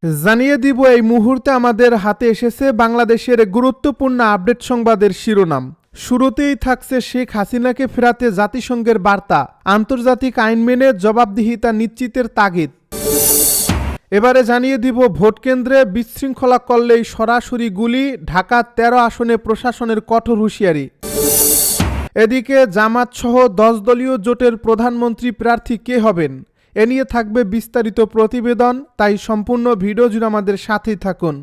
জানিয়ে দিব এই মুহূর্তে আমাদের হাতে এসেছে বাংলাদেশের গুরুত্বপূর্ণ আপডেট সংবাদের শিরোনাম। শুরুতেই থাকছে শেখ হাসিনাকে ফেরাতে জাতিসংঘের বার্তা, আন্তর্জাতিক আইন মেনে জবাবদিহিতা নিশ্চিতের তাগিদ। এবারে জানিয়ে দিব ভোট কেন্দ্রে বিশৃঙ্খলা করলেই সরাসরি গুলি, ঢাকা ১৩ আসনে প্রশাসনের কঠোর হুঁশিয়ারি। এদিকে জামাত সহ ১০ দলীয় জোটের প্রধানমন্ত্রী প্রার্থী কে হবেন এ নিয়ে থাকবে বিস্তারিত প্রতিবেদন, তাই সম্পূর্ণ ভিডিও জুড়ে আমাদের সাথেই থাকুন।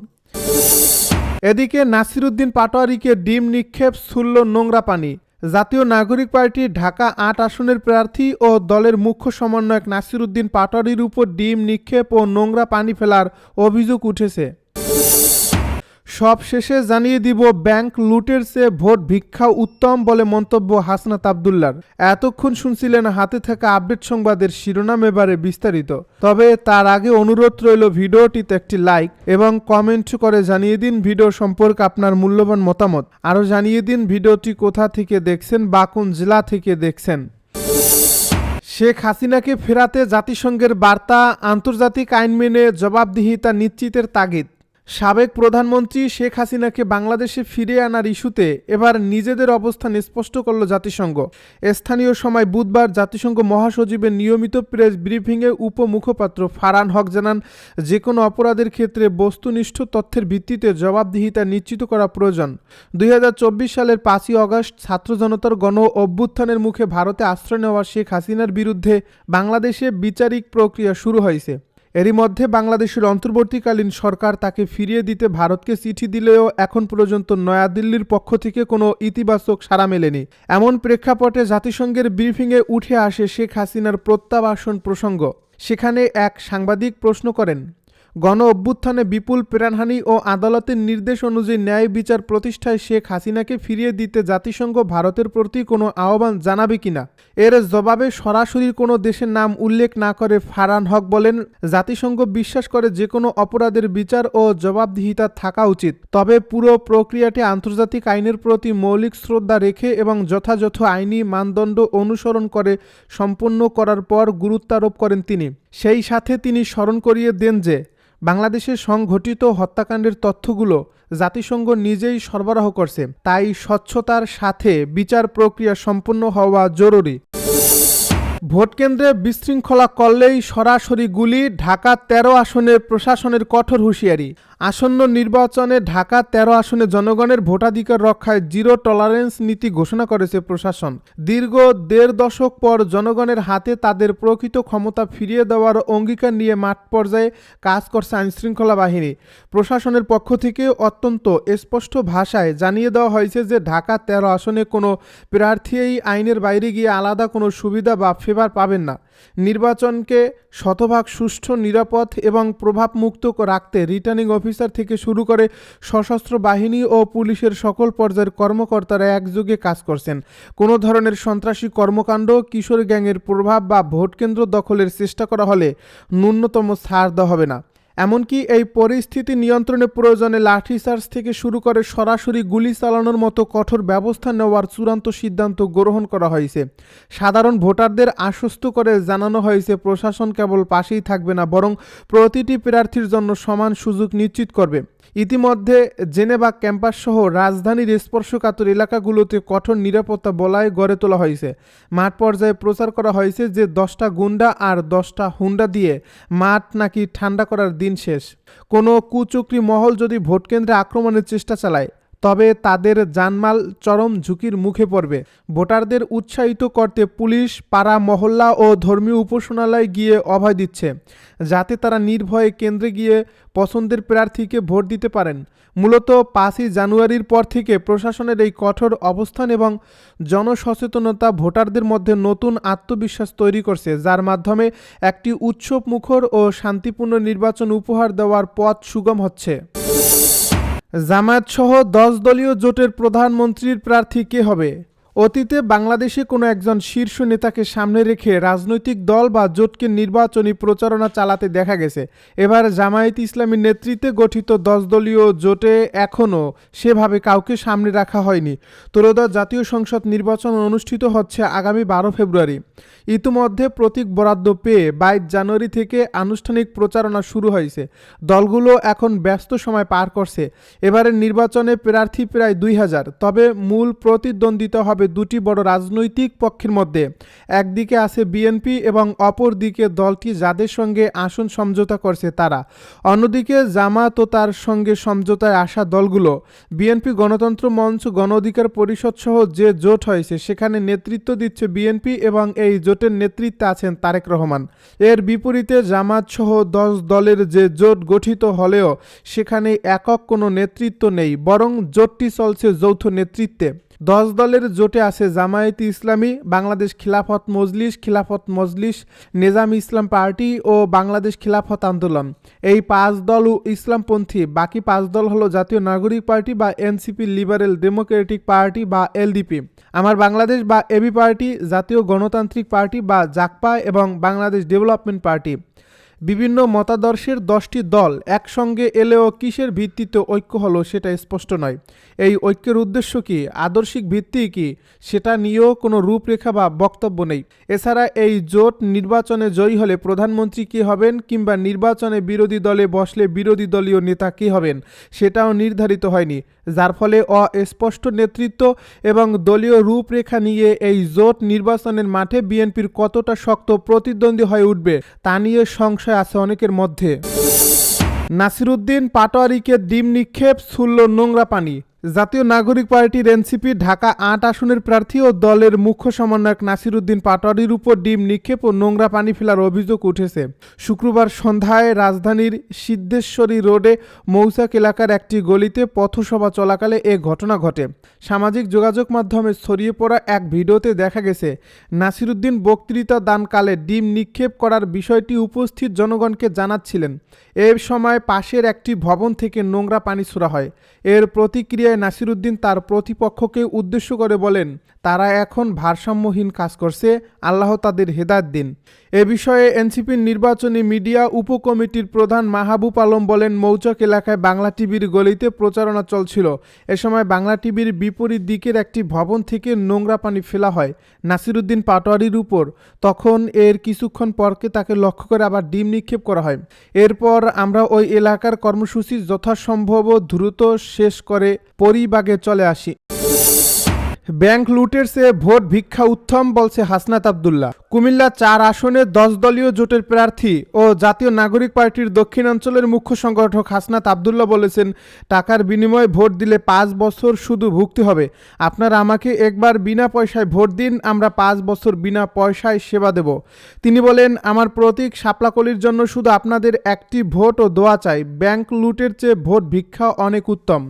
এদিকে নাসির উদ্দিন পাটোয়ারীকে ডিম নিক্ষেপ ছুড়ল নোংরা পানি। জাতীয় নাগরিক পার্টি ঢাকা ৮ আসনের প্রার্থী ও দলের মুখ্য সমন্বয়ক নাসির উদ্দিন পাটোয়ারীর উপর ডিম নিক্ষেপ ও নোংরা পানি ফেলার অভিযোগ উঠেছে। সব শেষে জানিয়ে দিব ব্যাংক লুটের চেয়ে ভোট ভিক্ষা উত্তম বলে মন্তব্য হাসনাত আব্দুল্লাহর। এতক্ষণ শুনছিলেন হাতে থাকা আপডেট সংবাদের শিরোনাম, এবারে বিস্তারিত। তবে তার আগে অনুরোধ রইল ভিডিওটিতে একটি লাইক এবং কমেন্ট করে জানিয়ে দিন ভিডিও সম্পর্কে আপনার মূল্যবান মতামত। আরও জানিয়ে দিন ভিডিওটি কোথা থেকে দেখছেন বা কোন জেলা থেকে দেখছেন। শেখ হাসিনাকে ফেরাতে জাতিসংঘের বার্তা, আন্তর্জাতিক আইন মেনে জবাবদিহিতা নিশ্চিতের তাগিদ। সাবেক প্রধানমন্ত্রী শেখ হাসিনাকে বাংলাদেশে ফিরিয়ে আনার ইস্যুতে এবার নিজেদের অবস্থান স্পষ্ট করল জাতিসংঘ। স্থানীয় সময় বুধবার জাতিসংঘ মহাসচিবের নিয়মিত প্রেস ব্রিফিংয়ে উপমুখপাত্র ফারহান হক জানান, যে কোনো অপরাধের ক্ষেত্রে বস্তুনিষ্ঠ তথ্যের ভিত্তিতে জবাবদিহিতা নিশ্চিত করা প্রয়োজন। ২০২৪ সালের ৫ই অগস্ট ছাত্র জনতার গণ অভ্যুত্থানের মুখে ভারতে আশ্রয় নেওয়া শেখ হাসিনার বিরুদ্ধে বাংলাদেশে বিচারিক প্রক্রিয়া শুরু হয়েছে। এরই মধ্যে বাংলাদেশের অন্তর্বর্তীকালীন সরকার তাকে ফিরিয়ে দিতে ভারতকে চিঠি দিলেও এখন পর্যন্ত নয়াদিল্লির পক্ষ থেকে কোনো ইতিবাচক সাড়া মেলেনি। এমন প্রেক্ষাপটে জাতিসংঘের ব্রিফিংয়ে উঠে আসে শেখ হাসিনার প্রত্যাবাসন প্রসঙ্গ। সেখানে এক সাংবাদিক প্রশ্ন করেন, গণ অভ্যুত্থানে বিপুল প্রাণহানি ও আদালতের নির্দেশ অনুযায়ী ন্যায় বিচার প্রতিষ্ঠায় শেখ হাসিনাকে ফিরিয়ে দিতে জাতিসংঘ ভারতের প্রতি কোনো আহ্বান জানাবে কিনা। এর জবাবে সরাসরি কোনো দেশের নাম উল্লেখ না করে ফারহান হক বলেন, জাতিসংঘ বিশ্বাস করে যে কোনো অপরাধের বিচার ও জবাবদিহিতা থাকা উচিত, তবে পুরো প্রক্রিয়াটি আন্তর্জাতিক আইনের প্রতি মৌলিক শ্রদ্ধা রেখে এবং যথাযথ আইনি মানদণ্ড অনুসরণ করে সম্পন্ন করার পর গুরুত্বারোপ করেন তিনি। সেই সাথে তিনি স্মরণ করিয়ে দেন যে বাংলাদেশে সংঘটিত হত্যাকাণ্ডের তথ্যগুলো জাতিসংঘ নিজেই সরবরাহ করছে, তাই স্বচ্ছতার সাথে বিচার প্রক্রিয়া সম্পন্ন হওয়া জরুরি। ভোট কেন্দ্রে বিশৃঙ্খলা করলেই সরাসরি গুলি, ঢাকা ১৩ আসনে প্রশাসনের কঠোর হুঁশিয়ারি। আসন্ন নির্বাচনে ঢাকা ১৩ আসনে জনগণের ভোটাধিকার রক্ষায় জিরো টলারেন্স নীতি ঘোষণা করেছে প্রশাসন। দীর্ঘ ১.৫ দশক পর জনগণের হাতে তাদের প্রকৃত ক্ষমতা ফিরিয়ে দেওয়ার অঙ্গীকার নিয়ে মাঠ পর্যায়ে কাজ করছে আইনশৃঙ্খলা বাহিনী। প্রশাসনের পক্ষ থেকে অত্যন্ত স্পষ্ট ভাষায় জানিয়ে দেওয়া হয়েছে যে ঢাকা ১৩ আসনে কোনো প্রার্থী এই আইনের বাইরে গিয়ে আলাদা কোনো সুবিধা বা ফেভার পাবেন না। নির্বাচনকে শতভাগ সুষ্ঠু, নিরাপদ এবং প্রভাবমুক্ত রাখতে রিটার্নিং অফিসার থেকে শুরু করে সশস্ত্র বাহিনী ও পুলিশের সকল পর্যায়ের কর্মকর্তারা একযোগে কাজ করছেন। কোনো ধরনের সন্ত্রাসী কর্মকাণ্ড, কিশোর গ্যাংয়ের প্রভাব বা ভোটকেন্দ্র দখলের চেষ্টা করা হলে ন্যূনতম ছাড় দেওয়া হবে না। এমনকি এই পরিস্থিতি নিয়ন্ত্রণে প্রয়োজনে লাঠিচার্জ থেকে শুরু করে সরাসরি গুলি চালানোর মতো কঠোর ব্যবস্থা নেওয়ার চূড়ান্ত সিদ্ধান্ত গ্রহণ করা হয়েছে। সাধারণ ভোটারদের আশ্বস্ত করে জানানো হয়েছে, প্রশাসন কেবল পাশেই থাকবে না, বরং প্রতিটি প্রার্থীর জন্য সমান সুযোগ নিশ্চিত করবে। ইতিমধ্যে জেনেভা ক্যাম্পাস সহ রাজধানীর স্পর্শকাতর এলাকাগুলোতে কঠোর নিরাপত্তা বলয় গড়ে তোলা হয়েছে। মাঠ পর্যায়ে প্রচার করা হয়েছে যে 10টা গুন্ডা আর 10টা হুন্ডা দিয়ে মাঠ নাকি ঠান্ডা করার দিন শেষ। কোনো কুচক্রী মহল যদি ভোটকেন্দ্রে আক্রমণের চেষ্টা চালায় তবে তাদের জানমাল চরম ঝুঁকির মুখে পড়বে। ভোটারদের উৎসাহিত করতে পুলিশ পাড়া, মহল্লা ও ধর্মীয় উপাসনালয়ে গিয়ে অভয় দিচ্ছে, যাতে তারা নির্ভয়ে কেন্দ্রে গিয়ে পছন্দের প্রার্থীকে ভোট দিতে পারেন। মূলত 5ই জানুয়ারির পর থেকে প্রশাসনের এই কঠোর অবস্থান এবং জনসচেতনতা ভোটারদের মধ্যে নতুন আত্মবিশ্বাস তৈরি করছে, যার মাধ্যমে একটি উৎসবমুখর ও শান্তিপূর্ণ নির্বাচন উপহার দেওয়ার পথ সুগম হচ্ছে। জামায়াত সহ 10 দলীয় জোটের প্রধানমন্ত্রীর প্রার্থী কে হবে? অতীতে বাংলাদেশে কোনো একজন শীর্ষ নেতাকে সামনে রেখে রাজনৈতিক দল বা জোটকে নির্বাচনী প্রচারণা চালাতে দেখা গেছে। এবার জামায়াতে ইসলামীর নেতৃত্বে গঠিত 10 দলীয় জোটে এখনও সেভাবে কাউকে সামনে রাখা হয়নি। ত্রয়োদশ জাতীয় সংসদ নির্বাচন অনুষ্ঠিত হচ্ছে আগামী 12 ফেব্রুয়ারি। ইতিমধ্যে প্রতীক বরাদ্দ পেয়ে 22 জানুয়ারি থেকে আনুষ্ঠানিক প্রচারণা শুরু হয়েছে। দলগুলো এখন ব্যস্ত সময় পার করছে। এবারের নির্বাচনে প্রার্থী প্রায় 2000, তবে মূল প্রতিদ্বন্দ্বিতা হবে দুটি বড় রাজনৈতিক পক্ষের মধ্যে। একদিকে আছে বিএনপি এবং অপর দিকে দলটি যাদের সঙ্গে আসন সমঝোতা করছে তারা। অন্যদিকে জামাত ও তার সঙ্গে সমঝোতায় আসা দলগুলো। বিএনপি গণতন্ত্র মঞ্চ, গণ অধিকার পরিষদ সহ যে জোট হয়েছে সেখানে নেতৃত্ব দিচ্ছে বিএনপি এবং এই জোটের নেতৃত্বে আছেন তারেক রহমান। এর বিপরীতে জামাত সহ 10 দলের যে জোট গঠিত হলেও সেখানে একক কোনো নেতৃত্ব নেই, বরং জোটটি চলছে যৌথ নেতৃত্বে। 10 দলের জোটে আছে জামায়াতে ইসলামী, বাংলাদেশ খিলাফত মজলিস, নেজাম ইসলাম পার্টি ও বাংলাদেশ খিলাফত আন্দোলন। এই 5 দল ইসলামপন্থী। বাকি 5 দল হলো জাতীয় নাগরিক পার্টি বা এনসিপি, লিবারেল ডেমোক্রেটিক পার্টি বা এলডিপি, আমার বাংলাদেশ বা এবি পার্টি, জাতীয় গণতান্ত্রিক পার্টি বা জাকপা এবং বাংলাদেশ ডেভেলপমেন্ট পার্টি। বিভিন্ন মতাদর্শের 10টি দল একসঙ্গে এলেও কিসের ভিত্তিতে ঐক্য হলো সেটা স্পষ্ট নয়। এই ঐক্যের উদ্দেশ্য কি, আদর্শিক ভিত্তি কি, সেটা নিয়েও কোনো রূপরেখা বা বক্তব্য নেই। এছাড়া এই জোট নির্বাচনে জয়ী হলে প্রধানমন্ত্রী কে হবেন কিংবা নির্বাচনে বিরোধী দলে বসলে বিরোধী দলীয় নেতা কে হবেন সেটাও নির্ধারিত হয়নি, যার ফলে অস্পষ্ট নেতৃত্ব এবং দলীয় রূপরেখা নিয়ে এই জোট নির্বাচনের মাঠে বিএনপির কতটা শক্ত প্রতিদ্বন্দ্বী হয়ে উঠবে তা নিয়ে সংশয় আছে অনেকের মধ্যে। নাসিরউদ্দিন পাটোয়ারীকে ডিম নিক্ষেপ, ছুড়ল নোংরা পানি। জাতীয় নাগরিক পার্টির এনসিপি ঢাকা 8 আসনের প্রার্থী ও দলের মুখ্য সমন্বয়ক নাসিরউদ্দিন পাটোয়ারীর উপর ডিম নিক্ষেপ ও নোংরা পানি ফেলার অভিযোগ উঠেছে। শুক্রবার সন্ধ্যায় রাজধানীর সিদ্ধেশ্বরী রোডে মৌচাক এলাকার একটি গলিতে পথসভা চলাকালে এ ঘটনা ঘটে। সামাজিক যোগাযোগ মাধ্যমে ছড়িয়ে পড়া এক ভিডিওতে দেখা গেছে নাসিরউদ্দিন বক্তৃতা দানকালে ডিম নিক্ষেপ করার বিষয়টি উপস্থিত জনগণকে জানাচ্ছিলেন। এর সময় পাশের একটি ভবন থেকে নোংরা পানি ছোড়া হয়। এর প্রতিক্রিয়ায় নাসিরউদ্দিন তার প্রতিপক্ষকে উদ্দেশ্য করে বলেন, তারা এখন ভারসাম্যহীন কাজ করছে, আল্লাহ তাদের হেদায়েত দিন। এ বিষয়ে এনসিপির নির্বাচনী মিডিয়া উপকমিটির প্রধান মাহবুব আলম বলেন, মৌচাক এলাকায় বাংলা টিভির গলিতে প্রচারণা চলছিল। এ সময় বাংলা টিভির বিপরীত দিকের একটি ভবন থেকে নোংরা পানি ফেলা হয় নাসিরউদ্দিন পাটোয়ারীর উপর। তখন এর কিছুক্ষণ পরকে তাকে লক্ষ্য করে আবার ডিম নিক্ষেপ করা হয়। এরপর আমরা ওই এলাকার কর্মসূচি যথাসম্ভব দ্রুত শেষ করে পরিবাগে চলে আসি। ব্যাংক লুটের চেয়ে ভোট ভিক্ষা উত্তম বলছে হাসনাত আব্দুল্লাহ। কুমিল্লা 4 আসনে 10 দলীয় জোটের প্রার্থী ও জাতীয় নাগরিক পার্টির দক্ষিণাঞ্চলের মুখ্য সংগঠক হাসনাত আব্দুল্লাহ বলেছেন, টাকার বিনিময়ে ভোট দিলে 5 বছর শুধু ভুগতে হবে। আপনারা আমাকে একবার বিনা পয়সায় ভোট দিন, আমরা 5 বছর বিনা পয়সায় সেবা দেব। তিনি বলেন, আমার প্রতীক শাপলাকলির জন্য শুধু আপনাদের একটি ভোট ও দোয়া চাই। ব্যাংক লুটের চেয়ে ভোট ভিক্ষা অনেক উত্তম।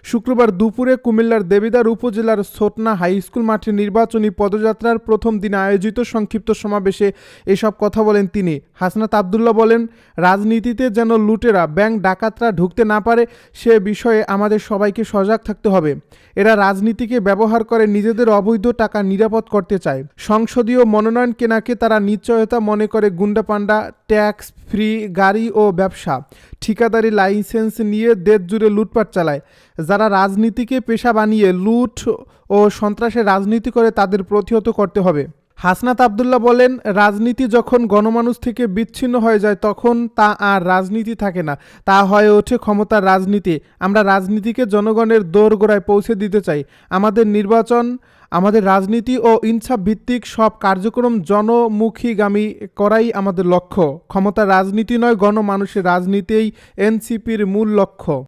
শুক্রবার দুপুরে কুমিল্লার দেবিদ্বার উপজেলার ছোটনা হাই স্কুল মাঠে নির্বাচনী পদযাত্রার প্রথম দিনে আয়োজিত সংক্ষিপ্ত সমাবেশে এসব কথা বলেন তিনি। হাসনাত আব্দুল্লাহ বলেন, রাজনীতিতে যেন লুটেরা, ব্যাংক ডাকাতরা ঢুকতে না পারে সে বিষয়ে আমাদের সবাইকে সজাগ থাকতে হবে। এরা রাজনীতিকে ব্যবহার করে নিজেদের অবৈধ টাকা নিরাপদ করতে চায়। সংসদীয় মনোনয়ন কেনাকে তারা নিশ্চয়তা মনে করে গুন্ডাপান্ডা, ট্যাক্স ফ্রি গাড়ি ও ব্যবসা, ঠিকাদারি লাইসেন্স নিয়ে দেশ জুড়ে লুটপাট চালায়। যারা রাজনীতিকে পেশা বানিয়ে লুট ও সন্ত্রাসের রাজনীতি করে তাদের প্রতিহত করতে হবে। হাসনাত আব্দুল্লাহ বলেন, রাজনীতি যখন গণমানুষ থেকে বিচ্ছিন্ন হয়ে যায় তখন তা আর রাজনীতি থাকে না, তা হয়ে ওঠে ক্ষমতার রাজনীতি। আমরা রাজনীতিকে জনগণের দোরগোড়ায় পৌঁছে দিতে চাই। আমাদের নির্বাচন, আমাদের রাজনীতি ও ইনসাফ ভিত্তিক সব কার্যক্রম জনমুখীগামী করাই আমাদের লক্ষ্য। ক্ষমতার রাজনীতি নয়, গণমানুষের রাজনীতিই এনসিপির মূল লক্ষ্য।